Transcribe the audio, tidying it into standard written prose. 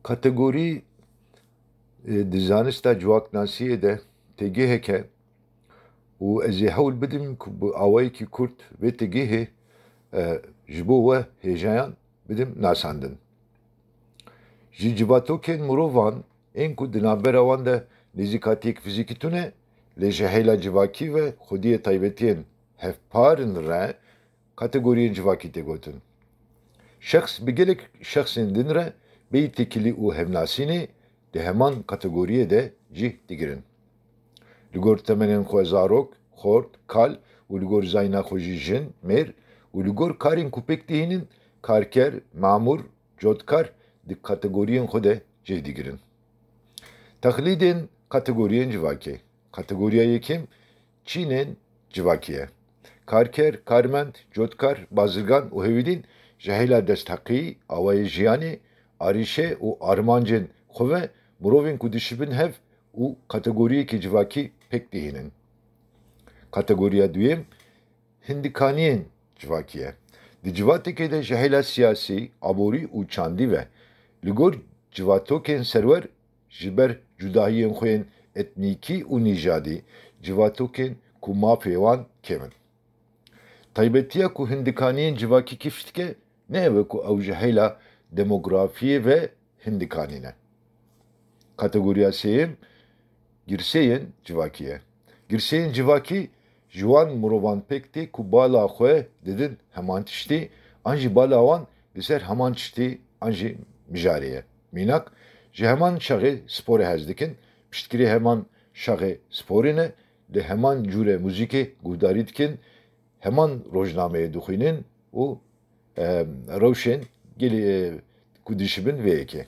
Kategori dizanista civaknasiye de tegi heke û ez ê hewl bidim ku bi awayekî Kurd vê tigihê ji bo we hêjayan bidim nasandin. Ji civatokên mirovan ên ku di navbera wan de nêzîkatiyek fîzîkî tune lê ji heyla civakî ve xwediyê taybetiyên hevparin re kategoriyên civakî tê gotin. Şexs bi gelek şexsên din re bêyî tekilî û hevnasînê di heman kategoriyê de cih digirin. Li gor temenên xwe zarok, xort, kal û li gor zayna xwe jî jin, mêr û li gor karên ku pêk dihînin karker, mamûr, cotkar di kategoriyên xwe de cih digirin. Texlîdên kategoriyên civakê. Kategoriya yekêm çînên civakî ye. Karker, karmend, cotkar, bazirgan û hêvîdîn ji heyla destheqî, awayê jiyanê, arîşe û armancên xwe ve mirovên ku dişibin hev û kategoriyekî civakî pêk dihînin. Kategoriya duyêm hindikaniyên civakî ye. Di civatekê de ji heyla siyasî, aborî û çandî ve li gor civatokên serwer ji ber cudahiyên xwe yên etnîkî û nîjadî civatokên ku mafê wan kêm in. Taybetiya ku hindikaniyên civakî kîf dike ne ew ku ew ji heyla demografiyê ve hindikanî ne. Kategoriya sêyêm girseyên civakî ye. Girseyên civakî ji wan mirovan pêk tê ku bala xwe didin heman tiştî an jî bala wan li ser heman tiştî an jî mijarê ye. Mînak ji heman şaxê sporê hez dikin, piştgirê heman şaxê sporê ne, li heman cûrê muzîkê guhdarî dikin, heman rojnameyê dixwînin û rewşên gelê ku dişibin vê yekê.